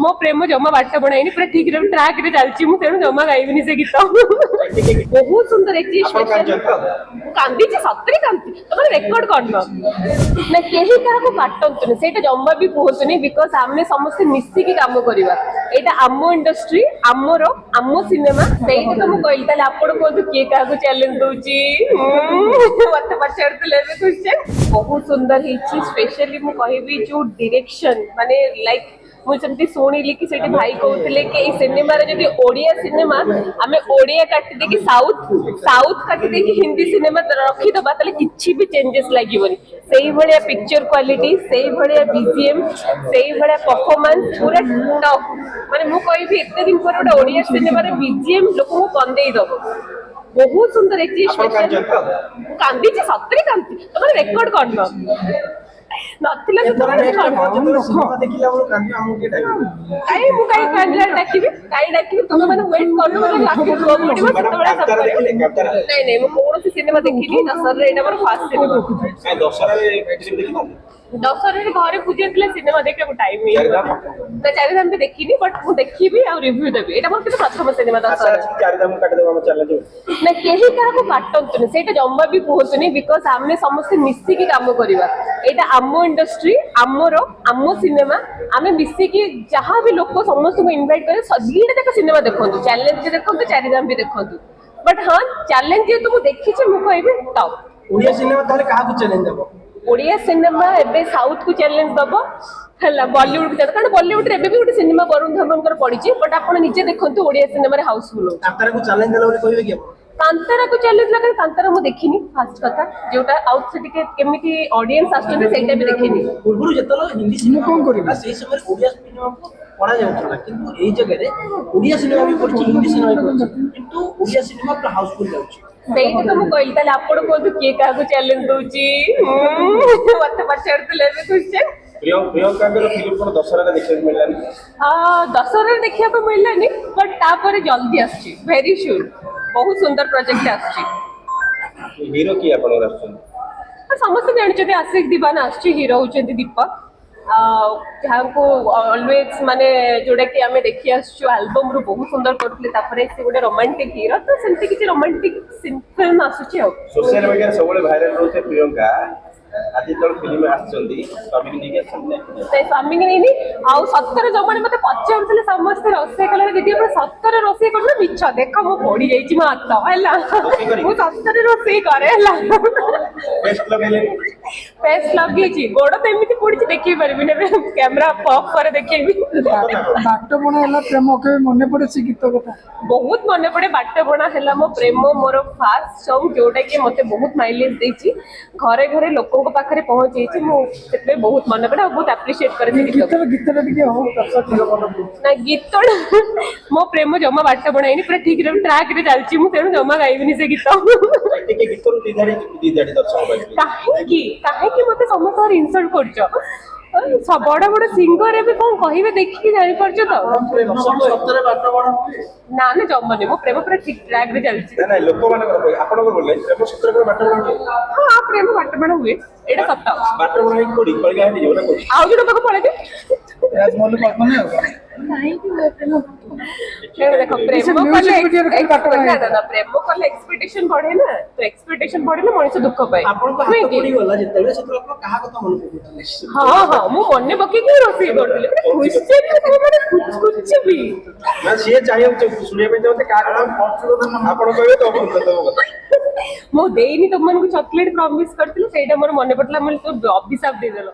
मो प्रेम जमा बाट बनाई पूरा ठीक ट्रैक रे चलची मु तेणु जमा गाइबिनी से गीत बहुत सुंदर एक चीज कांदी सतरे कांदी तुम रेकर्ड कर ना केही काको काटंतुनी सेटा जम्मा भी कहतुनी बिकॉज आमे समस्त मिसिकी काम करबा एटा आमो इंडस्ट्री आमर आमो सिनेमा सेटा तो मु कहली ताले आपण कोन के काको चैलेंज दोची मत पछाड़तले बे क्वेश्चन बहुत सुंदर हिची स्पेशली मु कहबी जो डायरेक्शन माने लाइक मुझे शुणिली कि सेठी भाई कहते कि सिनेमा जब ओडिया सिनेमा आम ओडिया काटी दे कि साउथ साउथ काटी दे कि हिंदी सिनेमा रखीदबा ताले किछि भी चेंजेस लागिवनी सेही भलिया पिक्चर क्वालिटी सेही भलिया बीजीएम सेही भलिया परफॉर्मेंस पूरा टॉप माने मु कहबी एते दिन पर ओडा ओडिया सिनेमा रे बीजीएम लोक को कंदेई दबो बहुत सुंदर एक चीज स्पेशल कांदी जे सतरे कांदी तुम रेकॉर्ड करनो नथिला तो सिनेमा देखिला बरो कांदी हमु के काई मु काई कांदी डाकिबी तुम माने वेट करनो मतलब लागे प्रोग्राम सेतबेला सब नहीं नहीं मु कोनो सिनेमा देखिली दशहरा रे एटा मोर फास्ट सिनेमा काई दशहरा रे देखिला दशहरा रे घरे पूजा थिला सिनेमा देखा को टाइम नहीं चारि धाम पे देखिनी बट मु देखिबी आ रिव्यू देबी एटा मोर के प्रथम सिनेमा दशहरा चारि धाम काट देबो हम चला जो ना केही काको काटंतुनी सेटा जम्मा भी कहतुनी बिकॉज आमे समस्त मिसिकी काम करबा एटा आमो इंडस्ट्री आमर आमो सिनेमा आमे मिसिकी जहां भी लोक समस्त को इनवाइट करे सदीडे तक सिनेमा देखंतु चैलेंज देखंतु चारि धाम भी देखंतु बट हां चैलेंज जे तुम देखि छ मु कहबी टॉप ओडिया सिनेमा ताले काहा को चैलेंज देबो ओडिया सिनेमा एबे साउथ को चैलेंज दबो हला बॉलीवुड को कारण बॉलीवुड रे एबे भी गोटे सिनेमा वरुण धवन पड़ी बट आपण निजे देखंतु ओडिया सिनेमा रे हाउसफुल कांतारा को चैलेंज देला बोले कहबे कि कांतारा को चैलेंज लगे कांतारा मु देखिनी फास्ट कथा जोटा आउट से टिके केमिति ऑडियंस आछते सेटा भी देखिनी पूर्व जेतलो हिंदी सिनेमा कोन करबा सेही समय ओडिया सिनेमा को पढ़ा जाउछला किंतु एई जगह रे ओडिया सिनेमा भी पड़छि हिंदी सिनेमा भी पड़छि किंतु ओडिया सिनेमा पूरा हाउसफुल जाउछि सेही तो मु कहली ताले आपण कोन के का को चैलेंज दोची मत पछाड़तले बे क्वेश्चन प्रियंका के फिल्म को दशहरा देखिए मिललानी दशहरा देखिया को मिललानी बट तापर जल्दी आछि वेरी श्योर बहुत सुंदर प्रोजेक्ट आछि हीरो की आपण आछन समस्त जानछते आशिक दीवाना आछि हीरो होचंती दीपक जहाँ को ऑलवेज माने जोड़ा कि आमे देखि आछू एल्बम रो बहुत सुंदर करथले तापरे से गोटे रोमांटिक हीरो तो सेंति किछि रोमांटिक फिल्म आछुची हो सोशल मीडिया सबले वायरल होते प्रियंका आदि तळ फिल्म आछंदी स्वामी के निके आछंदी से स्वामी के नहीं आउ 70 जमाने मते पचारथले समस्त रोसे कले दीदी आपण 70 रोसे करना मिछ देखो मो पड़ी जाईची म हाथ हला मो 70 रोसे करे हला बेस्ट लगेले पेस्ट लगी गोड़ तो एमती पड़ी देखी पारि कैमरा ऑफ कर देखी बाट बणा है प्रेम के मन पड़े से गीत कथा बहुत मन पड़े बाट बणा है मो प्रेम मोर फास्ट सॉन्ग जोटा कि मते बहुत माइलेज देछि घरे घरे लोकों को पाखरे पहुंचे छि मो सेते बहुत मन पड़े बहुत एप्रिशिएट करे गीत गीत टिके हो ना गीत मो प्रेम जमा बाट बनाई पूरा ठीक ट्रैक रे चलची मु तेणु जमा गाइबिनी से गीत टिके गीत रो दी दाड़ी दर्शक काहे कि मते समस्त इनसल्ट करछो सब बड़ बड़ सिंगर एबे कोन कहिबे देखि जानि परछो तो प्रेम सत्तरे बाट बणा हुए ना ना जमनी मो प्रेम पूरा ठीक ट्रैक रे चलची ना लोक माने आपण को बोले प्रेम सत्तरे बाट बणा हुए हां प्रेम बाट बणा हुए एटा सत्ता बाट बणा ही कोडी कल गाडी जोना कोडी आउ जोटा को पळे दे आज मोल कल्पना हो नहीं कि मैं प्रेम देखो प्रेम कले प्रेम कले एक्सपेक्टेशन बढ़े ना तो एक्सपेक्टेशन बढ़ले मଣିଷ दुख पाए आपण को हाथ पड़ी गला जेतले सेतले आपण कहा कथा मन पडुतले हां हां मु मन्ने बके के रोसी करथिले क्वेश्चन तो माने कुछ भी ना से चाहिए सुनिया पे जोते का आपण कहबे तो बोल दो मो देइनी तुम मन को चॉकलेट प्रॉमिस करथिले सेटा मोर मन्ने पडला मन तो अभिशाप दे देलो